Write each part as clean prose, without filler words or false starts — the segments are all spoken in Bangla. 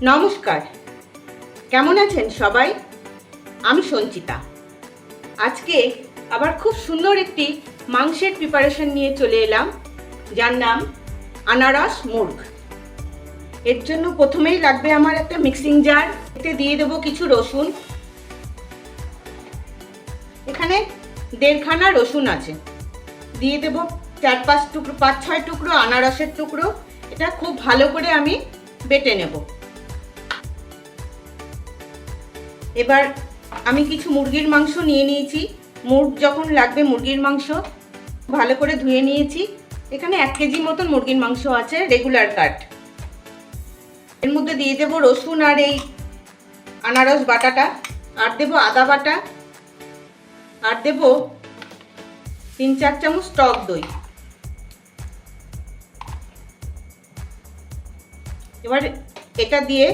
নমস্কার, কেমন আছেন সবাই? আমি সঞ্চিতা। আজকে আবার খুব সুন্দর একটি মাংসের প্রিপারেশন নিয়ে চলে এলাম, যার নাম আনারস মুর্গ। এর জন্য প্রথমেই লাগবে আমার একটা মিক্সিং জার। এতে দিয়ে দেবো কিছু রসুন। এখানে 1.5 খানা রসুন আছে। দিয়ে দেবো 4-5 টুকরো, 5-6 টুকরো আনারসের টুকরো। এটা খুব ভালো করে আমি বেটে নেব। এবার আমি কিছু মুরগির মাংস নিয়ে নিয়েছি। যখন লাগবে মুরগির মাংস ভালো করে ধুয়ে নিয়েছি। এখানে 1 কেজি মতন মুরগির মাংস আছে, রেগুলার কাট। এর মধ্যে দিয়ে দেবো রসুন আর এই আনারস বাটাটা, আর দেবো আদা বাটা, আর দেবো 3-4 চামচ টক দই। এবার এটা দিয়ে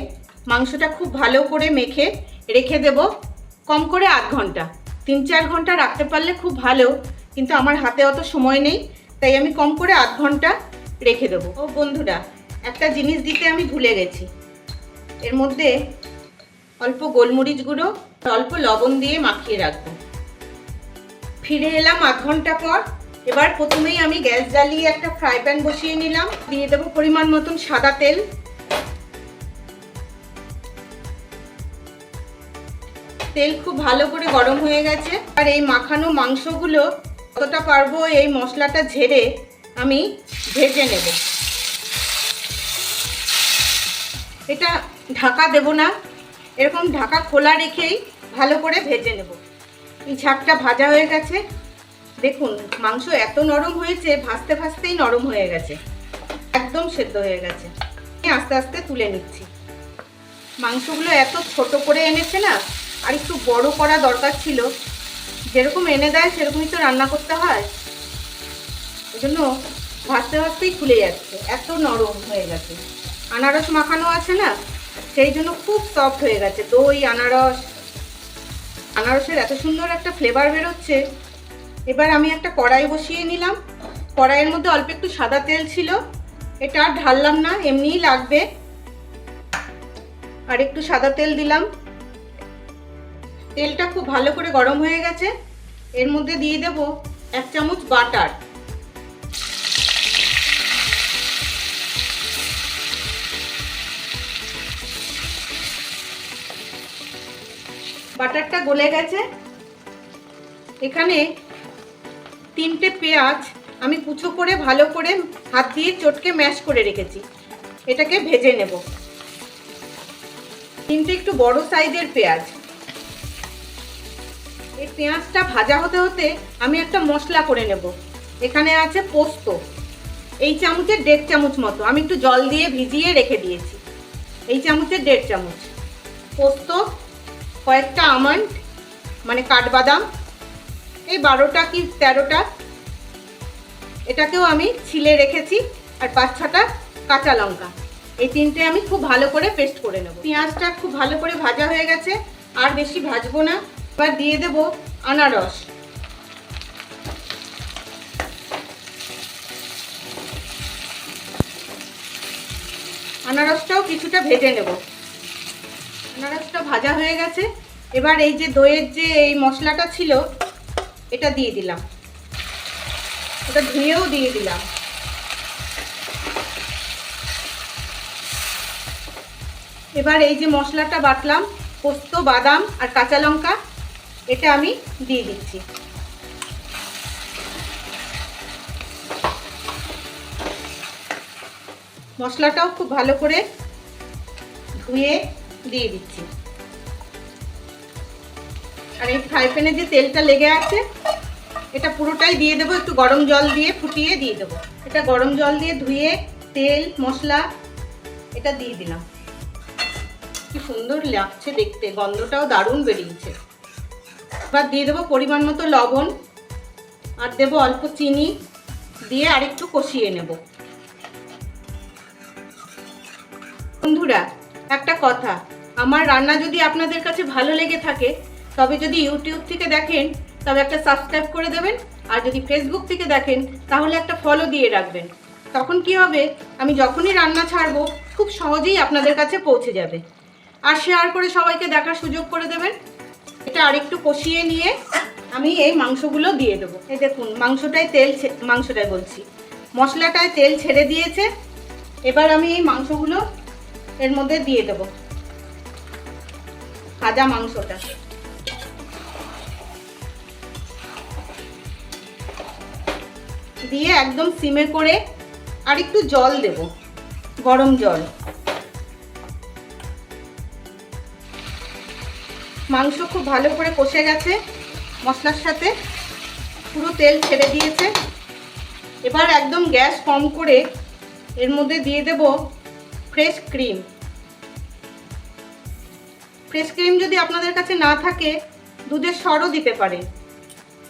মাংসটা খুব ভালো করে মেখে রেখে দেব কম করে 8 ঘন্টা। 3-4 ঘন্টা রাখতে পারলে খুব ভালো, কিন্তু আমার হাতে অত সময় নেই, তাই আমি কম করে 8 ঘন্টা রেখে দেবো। ও বন্ধুরা, একটা জিনিস দিতে আমি ভুলে গেছি। এর মধ্যে অল্প গোলমরিচ গুঁড়ো, অল্প লবণ দিয়ে মাখিয়ে রাখবো। ফিরে এলাম 8 ঘন্টা পর। এবার প্রথমেই আমি গ্যাস জ্বালিয়ে একটা ফ্রাই প্যান বসিয়ে নিলাম। দিয়ে দেবো পরিমাণ মতন সাদা তেল। তেল খুব ভালো করে গরম হয়ে গেছে। আর এই মাখানো মাংসগুলো যতটা পারবো এই মশলাটা ঝেড়ে আমি ভেজে নেব। এটা ঢাকা দেব না, এরকম ঢাকা খোলা রেখেই ভালো করে ভেজে নেব। এই ঝাঁকটা ভাজা হয়ে গেছে। দেখুন মাংস এত নরম হয়েছে, ভাজতে ভাজতেই নরম হয়ে গেছে, একদম সেদ্ধ হয়ে গেছে। আস্তে আস্তে তুলে নিচ্ছি। মাংসগুলো এত ছোট করে এনেছে না, আর একটু বড় করা দরকার ছিল। যেরকম এনে দেয় সেরকমই তো রান্না করতে হয়, ওই জন্য ভাজতে ভাজতেই খুলে যাচ্ছে, এত নরম হয়ে গেছে। আনারস মাখানো আছে না, সেই জন্য খুব সফট হয়ে গেছে। দই, আনারসের এত সুন্দর একটা ফ্লেভার বেরোচ্ছে। এবার আমি একটা কড়াই বসিয়ে নিলাম। কড়াইয়ের মধ্যে অল্প একটু সাদা তেল ছিল, এটা আর ঢাললাম না, এমনিই লাগবে। আর একটু সাদা তেল দিলাম। তেলটা খুব ভালো করে গরম হয়ে গেছে। এর মধ্যে দিয়ে দেব 1 চামচ বাটার। বাটারটা গলে গেছে। এখানে 3টে পেঁয়াজ আমি কুচো করে ভালো করে হাত দিয়ে চটকে ম্যাশ করে রেখেছি, এটাকে ভেজে নেব। 3টে একটু বড় সাইজের পেঁয়াজ। এই পেঁয়াজটা ভাজা হতে হতে আমি একটা মশলা করে নেব। এখানে আছে পোস্ত, এই চামচের 1.5 চামচ মতো। আমি একটু জল দিয়ে ভিজিয়ে রেখে দিয়েছি। এই চামচের 1.5 চামচ পোস্ত, কয়েকটা আমন্ড মানে কাঠবাদাম, এই 12টা কি 13টা, এটাকেও আমি ছিলে রেখেছি। আর 5-6টা কাঁচা লঙ্কা, এই 3টে আমি খুব ভালো করে পেস্ট করে নেব। পেঁয়াজটা খুব ভালো করে ভাজা হয়ে গেছে, আর বেশি ভাজবো না। এবার দিয়ে দেব আনারস। আনারসটাও কিছুটা ভেজে নেব। আনারসটা ভাজা হয়ে গেছে। এবার এই যে দইয়ের যে এই মশলাটা ছিল, এটা দিয়ে দিলাম। এটা ধুয়েও দিয়ে দিলাম। এবার এই যে মশলাটা বাটলাম, পোস্ত, বাদাম আর কাঁচা লঙ্কা, এটা আমি দিয়ে দিচ্ছি। মশলাটাও খুব ভালো করে ধুয়ে দিয়ে দিচ্ছি। আর এই ফ্রাই প্যানে যে তেলটা লেগে আছে, এটা পুরোটাই দিয়ে দেবো। একটু গরম জল দিয়ে ফুটিয়ে দিয়ে দেবো। এটা গরম জল দিয়ে ধুয়ে তেল, মশলা এটা দিয়ে দিলাম। কি সুন্দর লাগছে দেখতে, গন্ধটাও দারুণ বেরিয়েছে। এবার দিয়ে দেবো পরিমাণ মতো লবণ, আর দেবো অল্প চিনি, দিয়ে আরেকটু কষিয়ে নেব। বন্ধুরা, একটা কথা, আমার রান্না যদি আপনাদের কাছে ভালো লেগে থাকে, তবে যদি ইউটিউব থেকে দেখেন তবে একটা সাবস্ক্রাইব করে দেবেন, আর যদি ফেসবুক থেকে দেখেন তাহলে একটা ফলো দিয়ে রাখবেন। তখন কি হবে, আমি যখনই রান্না ছাড়বো খুব সহজেই আপনাদের কাছে পৌঁছে যাবে। আর শেয়ার করে সবাইকে দেখার সুযোগ করে দেবেন। এটা আরেকটু কষিয়ে নিয়ে আমি এই মাংসগুলো দিয়ে দেবো। এই দেখুন মশলাটায় তেল ছেড়ে দিয়েছে। এবার আমি এই মাংসগুলো এর মধ্যে দিয়ে দেবো, ভাজা মাংসটা। দিয়ে একদম সিমে করে আর একটু জল দেব, গরম জল। মাংস খুব ভালো করে কষে গেছে, মশলার সাথে পুরো তেল ছেড়ে দিয়েছে। এবার একদম গ্যাস কম করে এর মধ্যে দিয়ে দেব ফ্রেশ ক্রিম। ফ্রেশ ক্রিম যদি আপনাদের কাছে না থাকে দুধের সরও দিতে পারেন,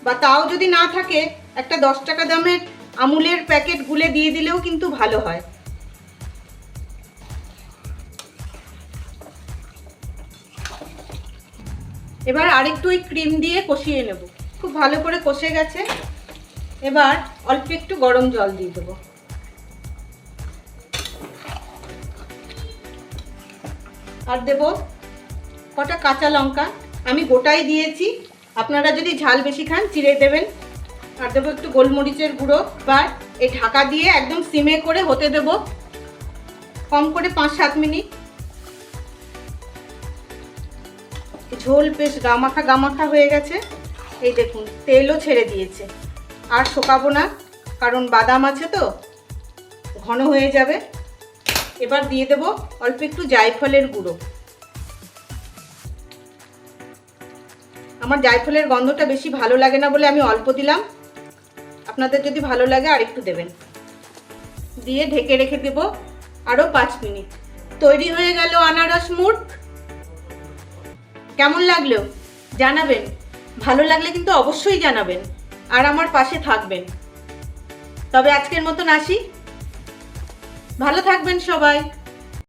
বা তাও যদি না থাকে একটা 10 টাকা দামের আমুলের প্যাকেট গুলে দিয়ে দিলেও কিন্তু ভালো হয়। এবার আরেকটু ওই ক্রিম দিয়ে কষিয়ে নেব। খুব ভালো করে কষে গেছে। এবার অল্প একটু গরম জল দিয়ে দেবো। আর দেব কটা কাঁচা লঙ্কা, আমি গোটাই দিয়েছি, আপনারা যদি ঝাল বেশি খান চিড়ে দেবেন। আর দেবো একটু গোলমরিচের গুঁড়ো। এবার এই ঢাকা দিয়ে একদম সিমে করে হতে দেব, কম করে 5-7 মিনিট। ঝোল বেশ গামাখা হয়ে গেছে। এই দেখুন তেলও ছেড়ে দিয়েছে। আর শোকাবো না, কারণ বাদাম আছে তো, ঘন হয়ে যাবে। এবার দিয়ে দেব অল্প একটু জায়ফলের গুঁড়ো। আমার জায়ফলের গন্ধটা বেশি ভালো লাগে না বলে আমি অল্প দিলাম, আপনাদের যদি ভালো লাগে আর একটু দেবেন। দিয়ে ঢেকে রেখে দেব আরও 5 মিনিট। তৈরি হয়ে গেল আনারস মুড়। কেমন লাগলো জানাবেন, ভালো লাগলে কিন্তু অবশ্যই জানাবেন আর আমার পাশে থাকবেন। তবে আজকের মতন আসি, ভালো থাকবেন সবাই।